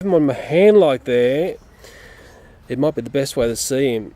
Him on my hand like there, it might be the best way to see him.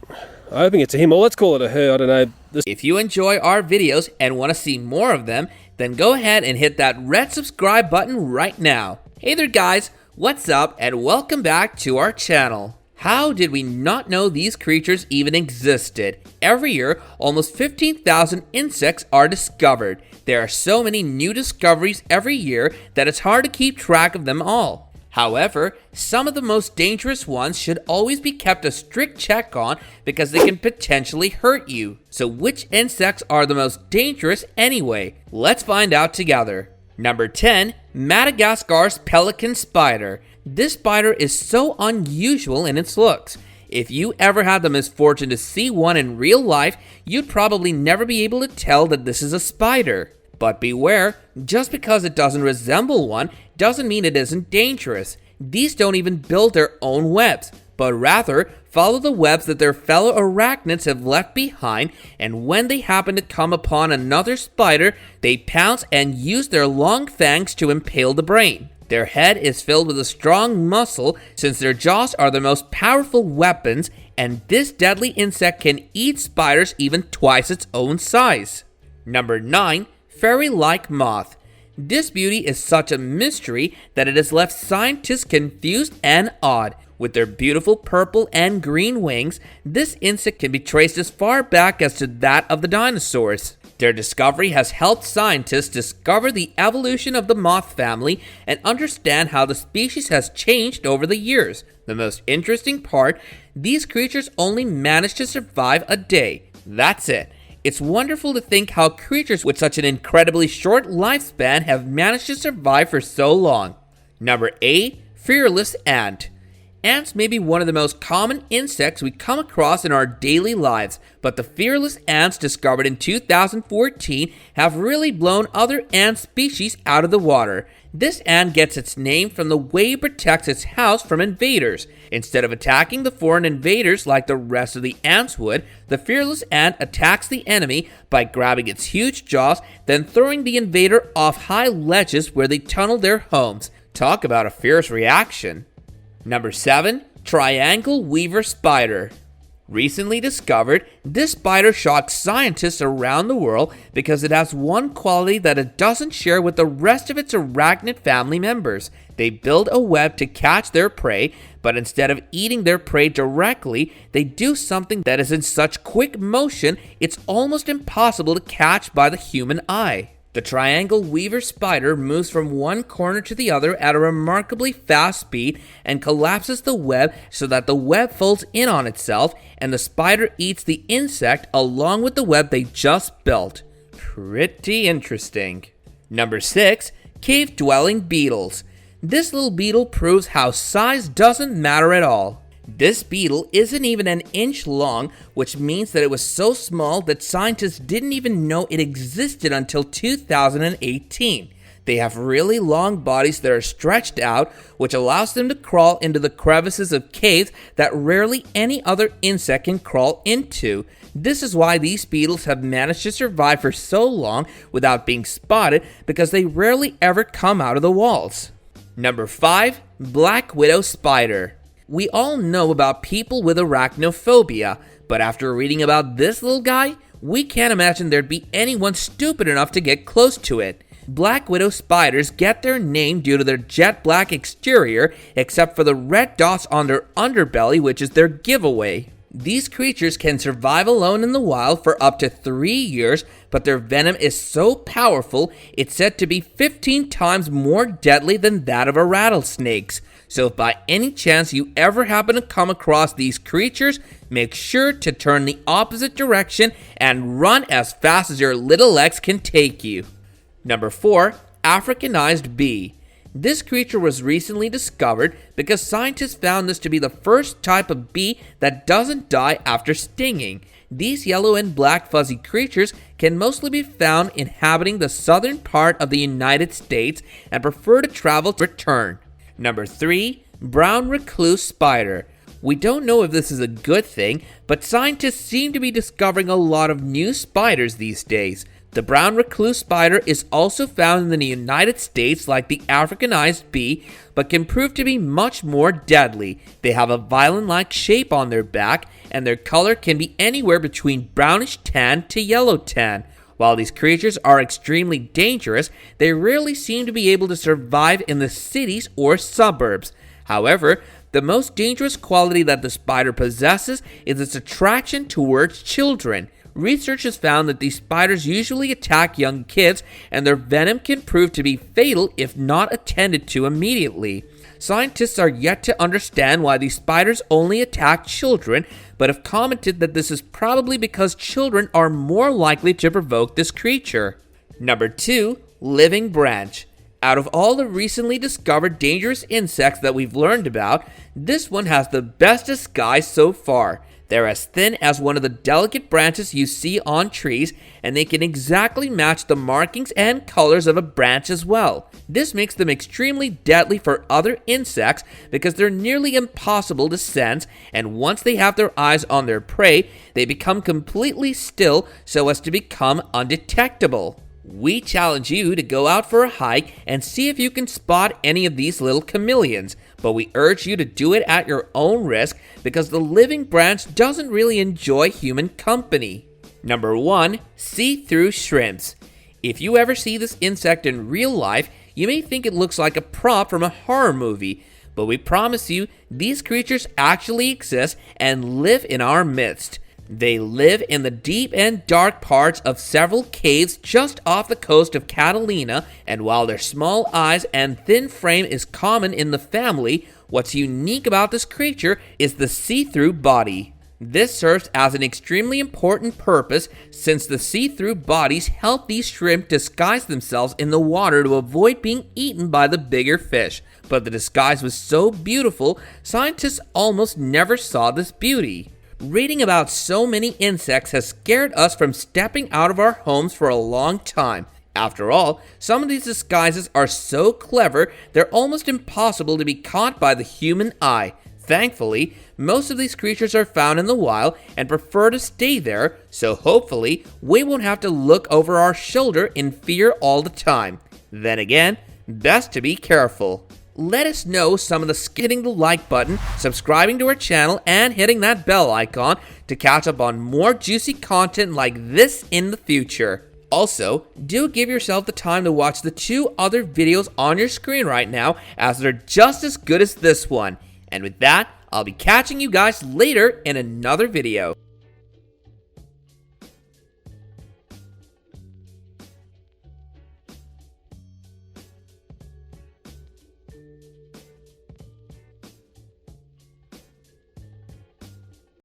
I'm hoping it's a him, or let's call it a her, I don't know. If you enjoy our videos and want to see more of them, then go ahead and hit that red subscribe button right now. Hey there guys, what's up and welcome back to our channel. How did we not know these creatures even existed? Every year, almost 15,000 insects are discovered. There are so many new discoveries every year that it's hard to keep track of them all. However, some of the most dangerous ones should always be kept a strict check on because they can potentially hurt you. So which insects are the most dangerous anyway? Let's find out together. Number 10, Madagascar's pelican spider. This spider is so unusual in its looks. If you ever had the misfortune to see one in real life, you'd probably never be able to tell that this is a spider. But beware, just because it doesn't resemble one doesn't mean it isn't dangerous. These don't even build their own webs, but rather follow the webs that their fellow arachnids have left behind, and when they happen to come upon another spider, they pounce and use their long fangs to impale the brain. Their head is filled with a strong muscle since their jaws are the most powerful weapons, and this deadly insect can eat spiders even twice its own size. Number 9. Fairy-like moth. This beauty is such a mystery that it has left scientists confused and awed. With their beautiful purple and green wings, this insect can be traced as far back as to that of the dinosaurs. Their discovery has helped scientists discover the evolution of the moth family and understand how the species has changed over the years. The most interesting part, these creatures only manage to survive a day. That's it. It's wonderful to think how creatures with such an incredibly short lifespan have managed to survive for so long. Number 8. Fearless ant. Ants may be one of the most common insects we come across in our daily lives, but the fearless ants discovered in 2014 have really blown other ant species out of the water. This ant gets its name from the way it protects its house from invaders. Instead of attacking the foreign invaders like the rest of the ants would, the fearless ant attacks the enemy by grabbing its huge jaws, then throwing the invader off high ledges where they tunnel their homes. Talk about a fierce reaction. Number 7. Triangle weaver spider. Recently discovered, this spider shocks scientists around the world because it has one quality that it doesn't share with the rest of its arachnid family members. They build a web to catch their prey, but instead of eating their prey directly, they do something that is in such quick motion it's almost impossible to catch by the human eye. The triangle weaver spider moves from one corner to the other at a remarkably fast speed and collapses the web so that the web folds in on itself and the spider eats the insect along with the web they just built. Pretty interesting. Number 6. Cave-dwelling beetles. This little beetle proves how size doesn't matter at all. This beetle isn't even an inch long, which means that it was so small that scientists didn't even know it existed until 2018. They have really long bodies that are stretched out, which allows them to crawl into the crevices of caves that rarely any other insect can crawl into. This is why these beetles have managed to survive for so long without being spotted, because they rarely ever come out of the walls. Number 5. Black widow spider. We all know about people with arachnophobia, but after reading about this little guy, we can't imagine there'd be anyone stupid enough to get close to it. Black widow spiders get their name due to their jet black exterior, except for the red dots on their underbelly, which is their giveaway. These creatures can survive alone in the wild for up to 3 years, but their venom is so powerful, it's said to be 15 times more deadly than that of a rattlesnake's. So if by any chance you ever happen to come across these creatures, make sure to turn the opposite direction and run as fast as your little legs can take you. Number 4. Africanized bee. This creature was recently discovered because scientists found this to be the first type of bee that doesn't die after stinging. These yellow and black fuzzy creatures can mostly be found inhabiting the southern part of the United States and prefer to travel to return. Number 3. Brown recluse spider. We don't know if this is a good thing, but scientists seem to be discovering a lot of new spiders these days. The brown recluse spider is also found in the United States like the Africanized bee, but can prove to be much more deadly. They have a violin-like shape on their back, and their color can be anywhere between brownish tan to yellow tan. While these creatures are extremely dangerous, they rarely seem to be able to survive in the cities or suburbs. However, the most dangerous quality that the spider possesses is its attraction towards children. Research has found that these spiders usually attack young kids, and their venom can prove to be fatal if not attended to immediately. Scientists are yet to understand why these spiders only attack children, but have commented that this is probably because children are more likely to provoke this creature. Number 2. Living branch. Out of all the recently discovered dangerous insects that we've learned about, this one has the best disguise so far. They're as thin as one of the delicate branches you see on trees, and they can exactly match the markings and colors of a branch as well. This makes them extremely deadly for other insects because they're nearly impossible to sense, and once they have their eyes on their prey, they become completely still so as to become undetectable. We challenge you to go out for a hike and see if you can spot any of these little chameleons, but we urge you to do it at your own risk because the living branch doesn't really enjoy human company. Number 1. See-through shrimps. If you ever see this insect in real life, you may think it looks like a prop from a horror movie, but we promise you these creatures actually exist and live in our midst. They live in the deep and dark parts of several caves just off the coast of Catalina, and while their small eyes and thin frame is common in the family, what's unique about this creature is the see-through body. This serves as an extremely important purpose since the see-through bodies help these shrimp disguise themselves in the water to avoid being eaten by the bigger fish. But the disguise was so beautiful, scientists almost never saw this beauty. Reading about so many insects has scared us from stepping out of our homes for a long time. After all, some of these disguises are so clever, they're almost impossible to be caught by the human eye. Thankfully, most of these creatures are found in the wild and prefer to stay there, so hopefully, we won't have to look over our shoulder in fear all the time. Then again, best to be careful. Let us know some of the hitting the like button, subscribing to our channel, and hitting that bell icon to catch up on more juicy content like this in the future. Also, do give yourself the time to watch the 2 other videos on your screen right now, as they're just as good as this one. And with that, I'll be catching you guys later in another video.